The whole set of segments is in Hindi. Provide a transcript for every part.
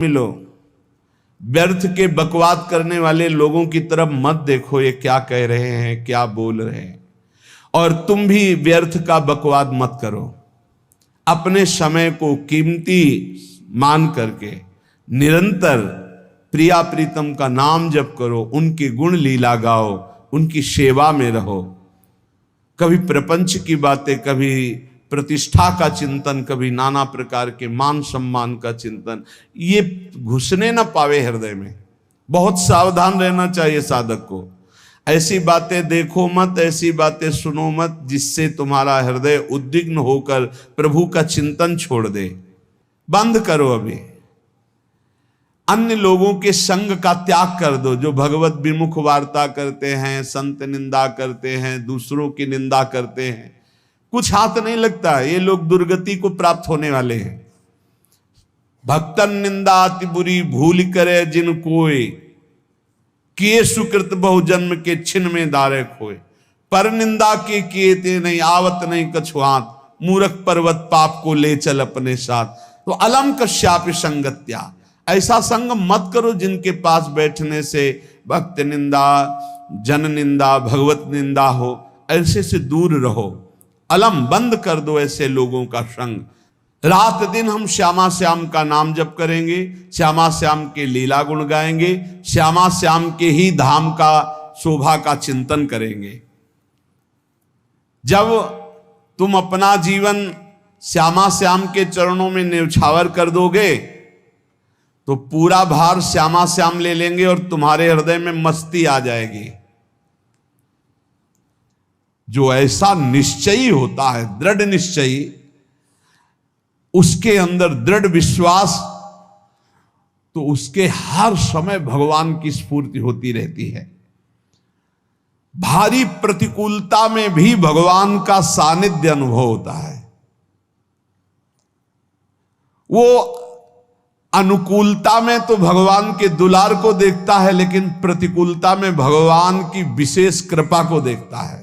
मिलो। व्यर्थ के बकवाद करने वाले लोगों की तरफ मत देखो, ये क्या कह रहे हैं, क्या बोल रहे हैं, और तुम भी व्यर्थ का बकवाद मत करो। अपने समय को कीमती मान करके निरंतर प्रिया प्रीतम का नाम जप करो, उनकी गुण लीला गाओ, उनकी सेवा में रहो। कभी प्रपंच की बातें, कभी प्रतिष्ठा का चिंतन, कभी नाना प्रकार के मान सम्मान का चिंतन, ये घुसने ना पावे हृदय में। बहुत सावधान रहना चाहिए साधक को। ऐसी बातें देखो मत, ऐसी बातें सुनो मत जिससे तुम्हारा हृदय उद्विग्न होकर प्रभु का चिंतन छोड़ दे। बंद करो। अभी अन्य लोगों के संग का त्याग कर दो, जो भगवत विमुख वार्ता करते हैं, संत निंदा करते हैं, दूसरों की निंदा करते हैं। कुछ हाथ नहीं लगता, ये लोग दुर्गति को प्राप्त होने वाले हैं। भक्तन निंदा अति बुरी भूल करे जिन कोय, किए सुकृत बहु जन्म के छिन में दारे खोए। पर निंदा के किए ते नहीं, आवत नहीं कछु हाथ, मूर्ख पर्वत पाप को ले चल अपने साथ। तो अलम कश्यापि संगत्या, ऐसा संग मत करो जिनके पास बैठने से भक्त निंदा, जन निंदा, भगवत निंदा हो। ऐसे से दूर रहो। अलम बंद कर दो ऐसे लोगों का संग। रात दिन हम श्यामा श्याम का नाम जप करेंगे, श्यामा श्याम के लीला गुण गाएंगे, श्यामा श्याम के ही धाम का शोभा का चिंतन करेंगे। जब तुम अपना जीवन श्यामा श्याम के चरणों में न्यौछावर कर दोगे तो पूरा भार श्यामा श्याम ले लेंगे और तुम्हारे हृदय में मस्ती आ जाएगी। जो ऐसा निश्चयी होता है, दृढ़ निश्चयी, उसके अंदर दृढ़ विश्वास, तो उसके हर समय भगवान की स्फूर्ति होती रहती है। भारी प्रतिकूलता में भी भगवान का सानिध्य अनुभव होता है। वो अनुकूलता में तो भगवान के दुलार को देखता है, लेकिन प्रतिकूलता में भगवान की विशेष कृपा को देखता है।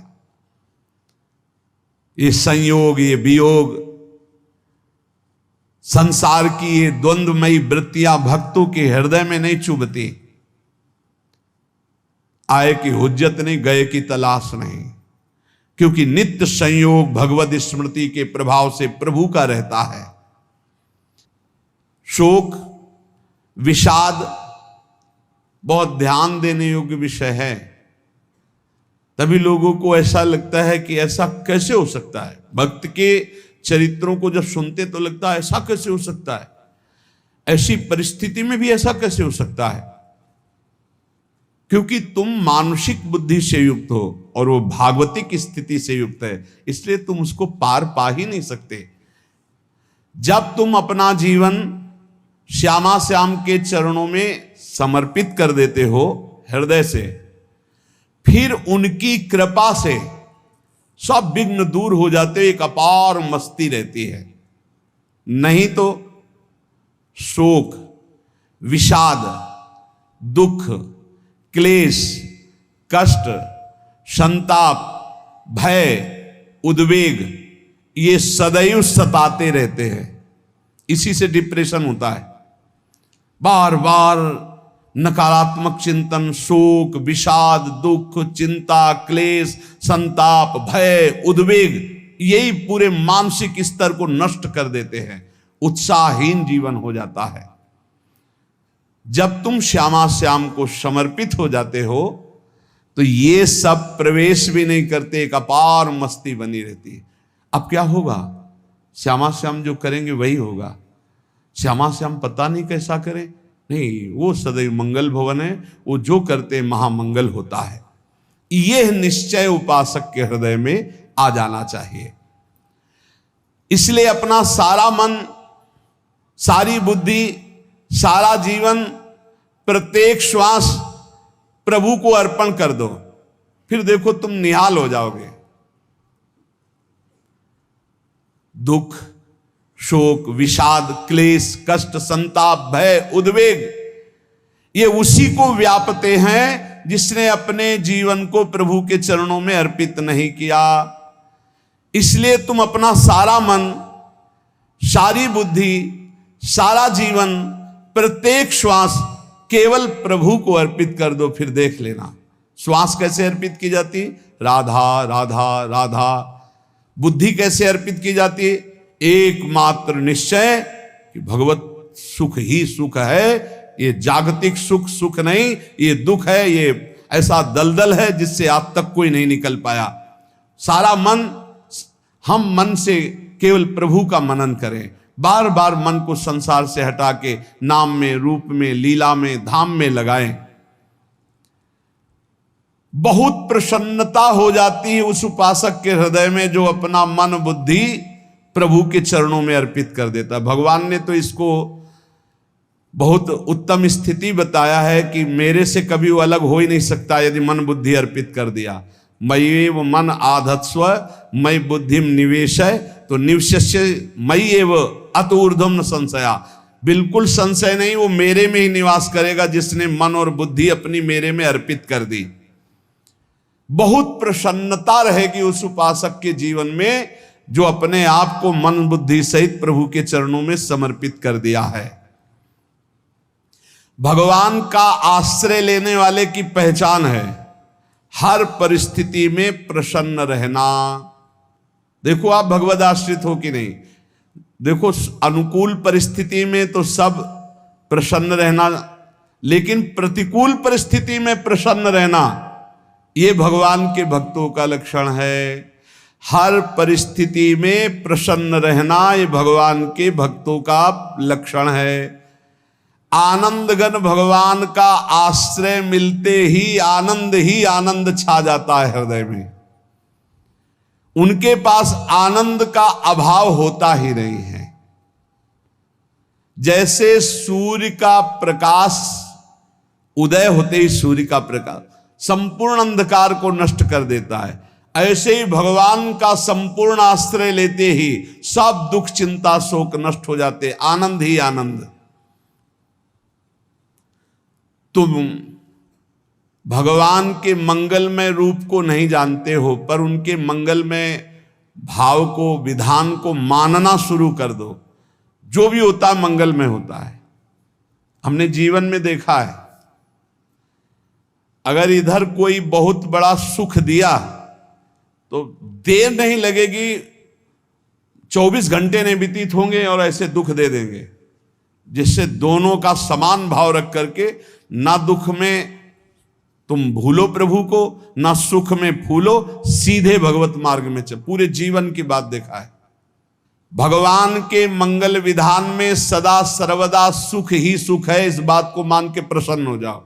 ये संयोग, ये वियोग, संसार की ये द्वंद्वमयी वृत्तियां भक्तों के हृदय में नहीं चुभती। आए की हुज्जत नहीं, गए की तलाश नहीं, क्योंकि नित्य संयोग भगवत स्मृति के प्रभाव से प्रभु का रहता है। शोक, विषाद बहुत ध्यान देने योग्य विषय है। तभी लोगों को ऐसा लगता है कि ऐसा कैसे हो सकता है। भक्त के चरित्रों को जब सुनते तो लगता है ऐसा कैसे हो सकता है, ऐसी परिस्थिति में भी ऐसा कैसे हो सकता है। क्योंकि तुम मानसिक बुद्धि से युक्त हो और वो भागवतिक स्थिति से युक्त है, इसलिए तुम उसको पार पा ही नहीं सकते। जब तुम अपना जीवन श्यामा श्याम के चरणों में समर्पित कर देते हो हृदय से, फिर उनकी कृपा से सब विघ्न दूर हो जाते, एक अपार मस्ती रहती है। नहीं तो शोक, विषाद, दुख, क्लेश, कष्ट, संताप, भय, उद्वेग, ये सदैव सताते रहते हैं। इसी से डिप्रेशन होता है। बार बार नकारात्मक चिंतन, शोक, विषाद, दुख, चिंता, क्लेश, संताप, भय, उद्वेग, यही पूरे मानसिक स्तर को नष्ट कर देते हैं। उत्साहहीन जीवन हो जाता है। जब तुम श्यामा श्याम को समर्पित हो जाते हो तो ये सब प्रवेश भी नहीं करते, एक अपार मस्ती बनी रहती है। अब क्या होगा? श्यामा श्याम जो करेंगे वही होगा। श्यामा श्याम पता नहीं कैसा करें, नहीं, वो सदैव मंगल भवन है, वो जो करते महामंगल होता है। यह निश्चय उपासक के हृदय में आ जाना चाहिए। इसलिए अपना सारा मन, सारी बुद्धि, सारा जीवन, प्रत्येक श्वास प्रभु को अर्पण कर दो, फिर देखो तुम निहाल हो जाओगे। दुख, शोक, विषाद, क्लेश, कष्ट, संताप, भय, उद्वेग, ये उसी को व्यापते हैं जिसने अपने जीवन को प्रभु के चरणों में अर्पित नहीं किया। इसलिए तुम अपना सारा मन, सारी बुद्धि, सारा जीवन प्रत्येक श्वास केवल प्रभु को अर्पित कर दो, फिर देख लेना श्वास कैसे अर्पित की जाती, राधा राधा राधा। बुद्धि कैसे अर्पित की जाती, एकमात्र निश्चय कि भगवत सुख ही सुख है, ये जागतिक सुख सुख नहीं, ये दुख है, ये ऐसा दलदल है जिससे आज तक कोई नहीं निकल पाया। सारा मन, हम मन से केवल प्रभु का मनन करें, बार बार मन को संसार से हटा के नाम में, रूप में, लीला में, धाम में लगाएं। बहुत प्रसन्नता हो जाती है उस उपासक के हृदय में जो अपना मन बुद्धि प्रभु के चरणों में अर्पित कर देता। भगवान ने तो इसको बहुत उत्तम स्थिति बताया है कि मेरे से कभी वो अलग हो ही नहीं सकता यदि मन बुद्धि अर्पित कर दिया। मय्येव मन आधत्स्व मयि बुद्धिम निवेशय, तो निवश्य मयि एव अत ऊर्ध्वम न संशया, बिल्कुल संशय नहीं, वो मेरे में ही निवास करेगा जिसने मन और बुद्धि अपनी मेरे में अर्पित कर दी। बहुत प्रसन्नता रहेगी उस उपासक के जीवन में जो अपने आप को मन बुद्धि सहित प्रभु के चरणों में समर्पित कर दिया है। भगवान का आश्रय लेने वाले की पहचान है हर परिस्थिति में प्रसन्न रहना। देखो आप भगवद आश्रित हो कि नहीं, देखो अनुकूल परिस्थिति में तो सब प्रसन्न रहना, लेकिन प्रतिकूल परिस्थिति में प्रसन्न रहना ये भगवान के भक्तों का लक्षण है। हर परिस्थिति में प्रसन्न रहना ये भगवान के भक्तों का लक्षण है। आनंदगन भगवान का आश्रय मिलते ही आनंद छा जाता है हृदय में। उनके पास आनंद का अभाव होता ही नहीं है। जैसे सूर्य का प्रकाश उदय होते ही सूर्य का प्रकाश संपूर्ण अंधकार को नष्ट कर देता है, ऐसे ही भगवान का संपूर्ण आश्रय लेते ही सब दुख चिंता शोक नष्ट हो जाते, आनंद ही आनंद। तुम भगवान के मंगलमय रूप को नहीं जानते हो, पर उनके मंगलमय भाव को, विधान को मानना शुरू कर दो। जो भी होता है मंगलमय होता है। हमने जीवन में देखा है, अगर इधर कोई बहुत बड़ा सुख दिया तो देर नहीं लगेगी, 24 घंटे नहीं व्यतीत होंगे और ऐसे दुख दे देंगे, जिससे दोनों का समान भाव रख करके ना दुख में तुम भूलो प्रभु को, ना सुख में फूलो, सीधे भगवत मार्ग में चल। पूरे जीवन की बात देखा है। भगवान के मंगल विधान में सदा सर्वदा सुख ही सुख है, इस बात को मान के प्रसन्न हो जाओ।